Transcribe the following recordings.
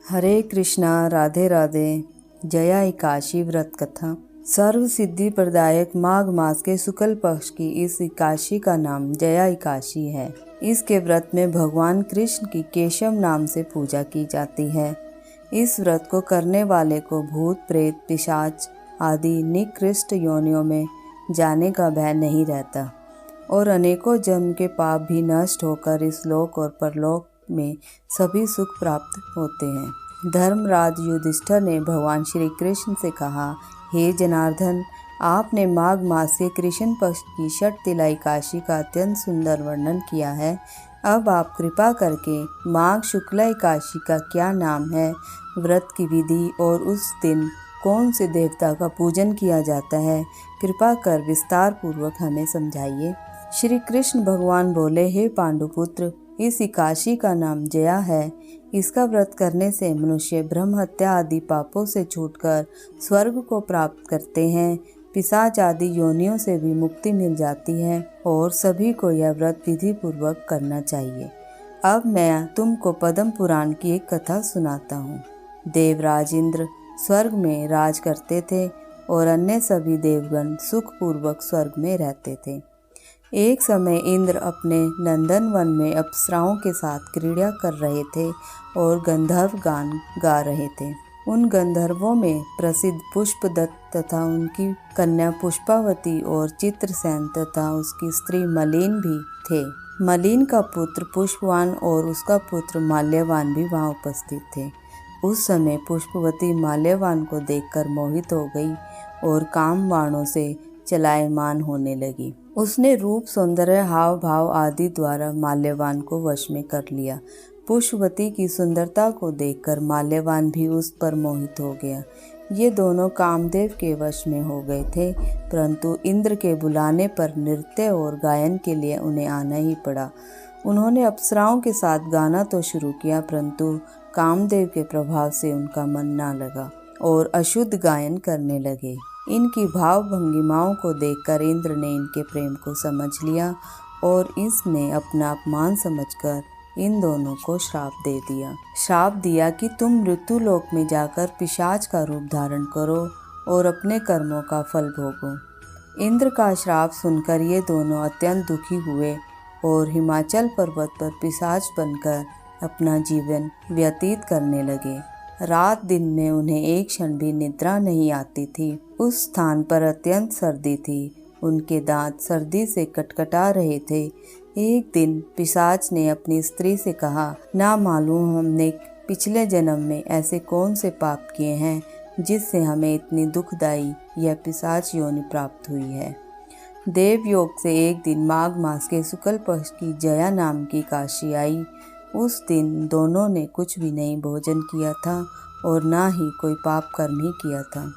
हरे कृष्णा, राधे राधे। जया एकादशी व्रत कथा। सर्व सिद्धि प्रदायक माघ मास के शुक्ल पक्ष की इस एकादशी का नाम जया एकादशी है। इसके व्रत में भगवान कृष्ण की केशव नाम से पूजा की जाती है। इस व्रत को करने वाले को भूत प्रेत पिशाच आदि निकृष्ट योनियों में जाने का भय नहीं रहता और अनेकों जन्म के पाप भी नष्ट होकर इस लोक और परलोक में सभी सुख प्राप्त होते हैं। धर्मराज युधिष्ठिर ने भगवान श्री कृष्ण से कहा, हे जनार्दन, आपने माघ मास के कृष्ण पक्ष की षठ तिला एकादशी का अत्यंत सुंदर वर्णन किया है। अब आप कृपा करके माघ शुक्ला एकादशी का क्या नाम है, व्रत की विधि और उस दिन कौन से देवता का पूजन किया जाता है, कृपा कर विस्तार पूर्वक हमें समझाइए। श्री कृष्ण भगवान बोले, हे पांडुपुत्र, इस एकादशी का नाम जया है। इसका व्रत करने से मनुष्य ब्रह्म हत्या आदि पापों से छूटकर स्वर्ग को प्राप्त करते हैं। पिशाच आदि योनियों से भी मुक्ति मिल जाती है और सभी को यह व्रत विधि पूर्वक करना चाहिए। अब मैं तुमको पद्म पुराण की एक कथा सुनाता हूँ। देवराज इंद्र स्वर्ग में राज करते थे और अन्य सभी देवगण सुख पूर्वक स्वर्ग में रहते थे। एक समय इंद्र अपने नंदन वन में अप्सराओं के साथ क्रीड़ा कर रहे थे और गंधर्व गान गा रहे थे। उन गंधर्वों में प्रसिद्ध पुष्पदत्त तथा उनकी कन्या पुष्पावती और चित्रसेन तथा उसकी स्त्री मलिन भी थे। मलिन का पुत्र पुष्पवान और उसका पुत्र माल्यवान भी वहां उपस्थित थे। उस समय पुष्पवती माल्यवान को देखकर मोहित हो गई और काम बाणों से चलायमान होने लगी। उसने रूप सौंदर्य हाव भाव आदि द्वारा माल्यवान को वश में कर लिया। पुष्पवती की सुंदरता को देखकर माल्यवान भी उस पर मोहित हो गया। ये दोनों कामदेव के वश में हो गए थे, परंतु इंद्र के बुलाने पर नृत्य और गायन के लिए उन्हें आना ही पड़ा। उन्होंने अप्सराओं के साथ गाना तो शुरू किया, परंतु कामदेव के प्रभाव से उनका मन ना लगा और अशुद्ध गायन करने लगे। इनकी भाव भंगिमाओं को देखकर इंद्र ने इनके प्रेम को समझ लिया और इसने अपना अपमान समझकर इन दोनों को श्राप दे दिया। श्राप दिया कि तुम मृत्यु लोक में जाकर पिशाच का रूप धारण करो और अपने कर्मों का फल भोगो। इंद्र का श्राप सुनकर ये दोनों अत्यंत दुखी हुए और हिमाचल पर्वत पर पिशाच बनकर अपना जीवन व्यतीत करने लगे। रात दिन में उन्हें एक क्षण भी निद्रा नहीं आती थी। उस स्थान पर अत्यंत सर्दी थी। उनके दांत सर्दी से कटकटा रहे थे। एक दिन पिशाच ने अपनी स्त्री से कहा, ना मालूम हमने पिछले जन्म में ऐसे कौन से पाप किए हैं जिससे हमें इतनी दुखदायी यह पिशाच योनि प्राप्त हुई है। देवयोग से एक दिन माघ मास के शुक्ल पक्ष की जया नाम की एकादशी आई। उस दिन दोनों ने कुछ भी नहीं भोजन किया था और ना ही कोई पाप कर्म ही किया था।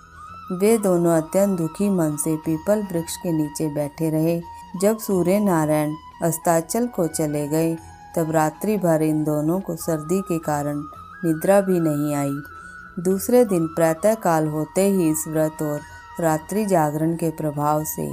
वे दोनों अत्यंत दुखी मन से पीपल वृक्ष के नीचे बैठे रहे। जब सूर्य नारायण अस्ताचल को चले गए तब रात्रि भर इन दोनों को सर्दी के कारण निद्रा भी नहीं आई। दूसरे दिन प्रातः काल होते ही इस व्रत और रात्रि जागरण के प्रभाव से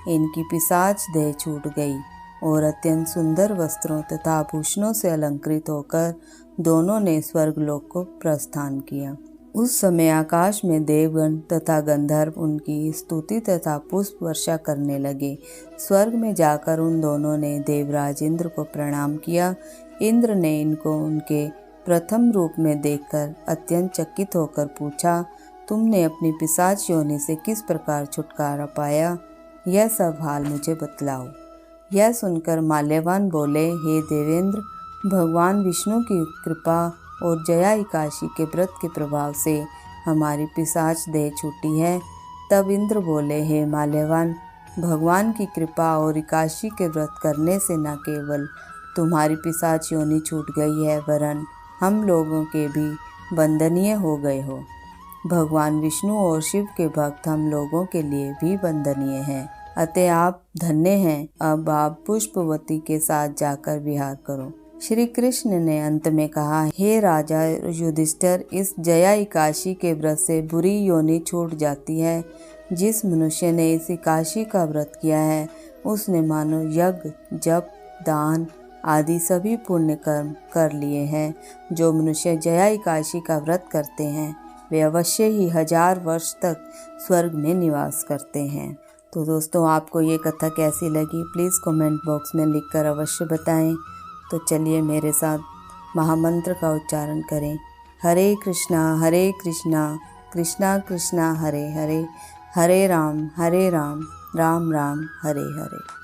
इनकी पिशाच देह छूट गई और अत्यंत सुंदर वस्त्रों तथा आभूषणों से अलंकृत होकर दोनों ने स्वर्गलोक को प्रस्थान किया। उस समय आकाश में देवगण तथा गंधर्व उनकी स्तुति तथा पुष्प वर्षा करने लगे। स्वर्ग में जाकर उन दोनों ने देवराज इंद्र को प्रणाम किया। इंद्र ने इनको उनके प्रथम रूप में देखकर अत्यंत चकित होकर पूछा, तुमने अपनी पिशाच योनि से किस प्रकार छुटकारा पाया? यह सब हाल मुझे बतलाओ। यह सुनकर माल्यवान बोले, हे देवेंद्र, भगवान विष्णु की कृपा और जया एकादशी के व्रत के प्रभाव से हमारी पिशाच देह छूटी है। तब इंद्र बोले, हे माल्यवान, भगवान की कृपा और एकादशी के व्रत करने से न केवल तुम्हारी पिशाच योनि छूट गई है, वरन हम लोगों के भी वंदनीय हो गए हो। भगवान विष्णु और शिव के भक्त हम लोगों के लिए भी वंदनीय हैं, अतः आप धन्य हैं। अब आप पुष्पवती के साथ जाकर विहार करो। श्री कृष्ण ने अंत में कहा, हे राजा युधिष्ठिर, इस जया एकादशी के व्रत से बुरी योनि छूट जाती है। जिस मनुष्य ने इस एकादशी का व्रत किया है उसने मानो यज्ञ, जप, दान, आदि सभी पुण्य कर्म कर लिए हैं। जो मनुष्य जया एकादशी का व्रत करते हैं वे अवश्य ही 1000 वर्ष तक स्वर्ग में निवास करते हैं। तो दोस्तों, आपको ये कथा कैसी लगी प्लीज़ कमेंट बॉक्स में लिखकर अवश्य बताएं। तो चलिए मेरे साथ महामंत्र का उच्चारण करें। हरे कृष्णा कृष्णा कृष्णा हरे हरे, हरे राम राम राम हरे हरे।